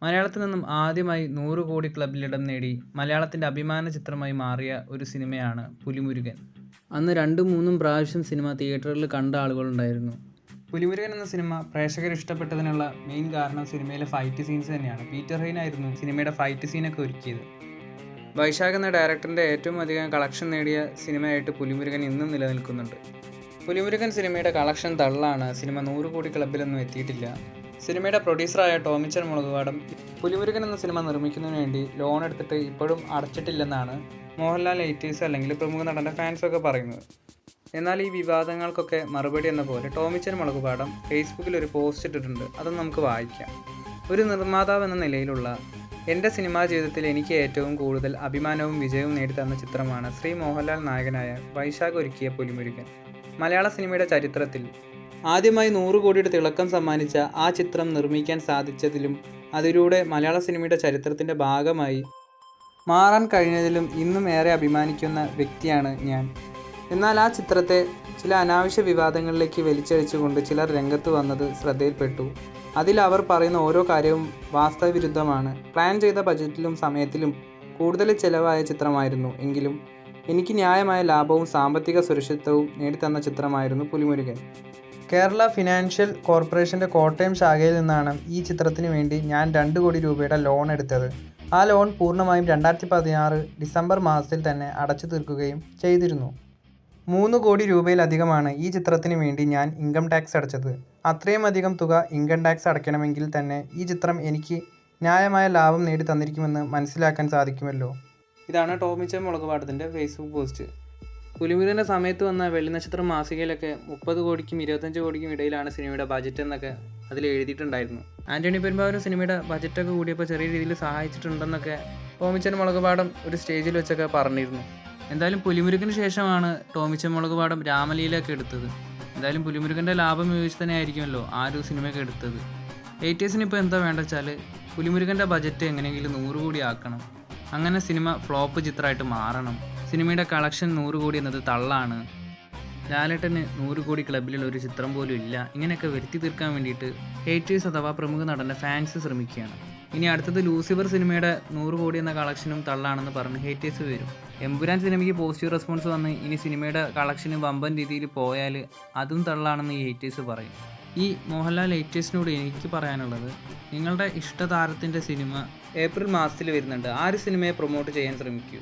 മലയാളത്തിൽ നിന്നും ആദ്യമായി 100 കോടി ക്ലബ്ബിലിടം നേടി മലയാളത്തിൻ്റെ അഭിമാന ചിത്രമായി മാറിയ ഒരു സിനിമയാണ് പുലിമുരുകൻ. അന്ന് 2-3 പ്രാവശ്യം സിനിമ തിയേറ്ററിൽ കണ്ട ആളുകളുണ്ടായിരുന്നു. പുലിമുരുകൻ എന്ന സിനിമ പ്രേക്ഷകർ ഇഷ്ടപ്പെട്ടതിനുള്ള മെയിൻ കാരണം സിനിമയിലെ ഫൈറ്റ് സീൻസ് തന്നെയാണ്. പീറ്റർ ഹെയ്ൻ ആയിരുന്നു സിനിമയുടെ ഫൈറ്റ് സീനൊക്കെ ഒരുക്കിയത്. വൈശാഖ് എന്ന ഡയറക്ടറിൻ്റെ ഏറ്റവും അധികം കളക്ഷൻ നേടിയ സിനിമയായിട്ട് പുലിമുരുകൻ ഇന്നും നിലനിൽക്കുന്നുണ്ട്. പുലിമുരുകൻ സിനിമയുടെ കളക്ഷൻ തള്ളാണ്. സിനിമ 100 കോടി ക്ലബ്ബിലൊന്നും എത്തിയിട്ടില്ല. സിനിമയുടെ പ്രൊഡ്യൂസറായ ടോമിച്ചൻ മുളകുപാടം പുലിമുരുകൻ എന്ന സിനിമ നിർമ്മിക്കുന്നതിന് വേണ്ടി ലോൺ എടുത്തിട്ട് ഇപ്പോഴും അടച്ചിട്ടില്ലെന്നാണ് മോഹൻലാൽ എയ്റ്റേഴ്സ് അല്ലെങ്കിൽ പ്രമുഖ നടൻ്റെ ഫാൻസൊക്കെ പറയുന്നത്. എന്നാൽ ഈ വിവാദങ്ങൾക്കൊക്കെ മറുപടി എന്ന പോലെ ടോമിച്ചൻ മുളകുപാടം ഫേസ്ബുക്കിൽ ഒരു പോസ്റ്റ് ഇട്ടിട്ടുണ്ട്. അതൊന്നും നമുക്ക് വായിക്കാം. ഒരു നിർമ്മാതാവ് എന്ന നിലയിലുള്ള എൻ്റെ സിനിമാ ജീവിതത്തിൽ എനിക്ക് ഏറ്റവും കൂടുതൽ അഭിമാനവും വിജയവും നേടിത്തന്ന ചിത്രമാണ് ശ്രീ മോഹൻലാൽ നായകനായ വൈശാഖ് ഒരുക്കിയ പുലിമുരുകൻ. മലയാള സിനിമയുടെ ചരിത്രത്തിൽ ആദ്യമായി 100 കോടിയുടെ തിളക്കം സമ്മാനിച്ച ആ ചിത്രം നിർമ്മിക്കാൻ സാധിച്ചതിലും അതിലൂടെ മലയാള സിനിമയുടെ ചരിത്രത്തിൻ്റെ ഭാഗമായി മാറാൻ കഴിഞ്ഞതിലും ഇന്നും ഏറെ അഭിമാനിക്കുന്ന വ്യക്തിയാണ് ഞാൻ. എന്നാൽ ആ ചിത്രത്തെ ചില അനാവശ്യ വിവാദങ്ങളിലേക്ക് വലിച്ചഴിച്ചുകൊണ്ട് ചിലർ രംഗത്ത് വന്നത് ശ്രദ്ധയിൽപ്പെട്ടു. അതിൽ അവർ പറയുന്ന ഓരോ കാര്യവും വാസ്തവവിരുദ്ധമാണ്. പ്ലാൻ ചെയ്ത ബജറ്റിലും സമയത്തിലും കൂടുതൽ ചിലവായ ചിത്രമായിരുന്നു. എങ്കിലും എനിക്ക് ന്യായമായ ലാഭവും സാമ്പത്തിക സുരക്ഷിതത്വവും നേടിത്തന്ന ചിത്രമായിരുന്നു പുലിമുരുകൻ. കേരള ഫിനാൻഷ്യൽ കോർപ്പറേഷൻ്റെ കോട്ടയം ശാഖയിൽ നിന്നാണ് ഈ ചിത്രത്തിന് വേണ്ടി ഞാൻ 2 കോടി രൂപയുടെ ലോൺ എടുത്തത്. ആ ലോൺ പൂർണ്ണമായും 2016 ഡിസംബർ മാസത്തിൽ തന്നെ അടച്ചു തീർക്കുകയും ചെയ്തിരുന്നു. 3 കോടി രൂപയിലധികമാണ് ഈ ചിത്രത്തിന് വേണ്ടി ഞാൻ ഇൻകം ടാക്സ് അടച്ചത്. അത്രയും അധികം തുക ഇൻകം ടാക്സ് അടയ്ക്കണമെങ്കിൽ തന്നെ ഈ ചിത്രം എനിക്ക് ന്യായമായ ലാഭം നേടി തന്നിരിക്കുമെന്ന് മനസ്സിലാക്കാൻ സാധിക്കുമല്ലോ. ഇതാണ് ടോമിച്ചൻ മുളകുപാടത്തിൻ്റെ ഫേസ്ബുക്ക് പോസ്റ്റ്. പുലിമുരുകൻ്റെ സമയത്ത് വന്ന വെള്ളിനക്ഷത്രം മാസികയിലൊക്കെ 30 കോടിക്കും 25 കോടിക്കും ഇടയിലാണ് സിനിമയുടെ ബജറ്റ് എന്നൊക്കെ അതിൽ എഴുതിയിട്ടുണ്ടായിരുന്നു. ആൻ്റണി പെരുമ്പാവൂരും സിനിമയുടെ ബജറ്റൊക്കെ കൂടിയപ്പോൾ ചെറിയ രീതിയിൽ സഹായിച്ചിട്ടുണ്ടെന്നൊക്കെ ടോമിച്ചൻ മുളകുപാടം ഒരു സ്റ്റേജിൽ വെച്ചൊക്കെ പറഞ്ഞിരുന്നു. എന്തായാലും പുലിമുരുകന് ശേഷമാണ് ടോമിച്ചൻ മുളകുപാടം രാമലീലയൊക്കെ എടുത്തത്. എന്തായാലും പുലിമുരുകൻ്റെ ലാഭം ഉപയോഗിച്ച് തന്നെ ആയിരിക്കുമല്ലോ ആ ഒരു സിനിമയൊക്കെ എടുത്തത്. എയ്റ്റേഴ്സിന് ഇപ്പോൾ എന്താ വേണ്ട വെച്ചാൽ പുലിമുരുകൻ്റെ ബജറ്റ് എങ്ങനെയെങ്കിലും 100 കോടി ആക്കണം. അങ്ങനെ സിനിമ ഫ്ലോപ്പ് ചിത്രമായിട്ട് മാറണം. സിനിമയുടെ കളക്ഷൻ 100 കോടി എന്നത് തള്ളാണ്. ലാലേട്ടന് 100 കോടി ക്ലബ്ബിലുള്ള ഒരു ചിത്രം പോലും ഇല്ല. ഇങ്ങനെയൊക്കെ വരുത്തി തീർക്കാൻ വേണ്ടിയിട്ട് ഹേറ്റേഴ്സ് അഥവാ പ്രമുഖ നടൻ്റെ ഫാൻസ് ശ്രമിക്കുകയാണ്. ഇനി അടുത്തത് ലൂസിഫർ സിനിമയുടെ 100 കോടി എന്ന കളക്ഷനും തള്ളാണെന്ന് പറഞ്ഞ് ഹേറ്റേഴ്സ് വരും. എമ്പുരാൻ സിനിമയ്ക്ക് പോസിറ്റീവ് റെസ്പോൺസ് വന്ന് ഇനി സിനിമയുടെ കളക്ഷന് വമ്പൻ രീതിയിൽ പോയാൽ അതും തള്ളാണെന്ന് ഈ ഹേറ്റേഴ്സ് പറയും. ഈ മോഹൻലാൽ ഹേറ്റേഴ്സിനോട് എനിക്ക് പറയാനുള്ളത്, നിങ്ങളുടെ ഇഷ്ടതാരത്തിൻ്റെ സിനിമ ഏപ്രിൽ മാസത്തിൽ വരുന്നുണ്ട്. ആ ഒരു സിനിമയെ പ്രൊമോട്ട് ചെയ്യാൻ ശ്രമിക്കൂ.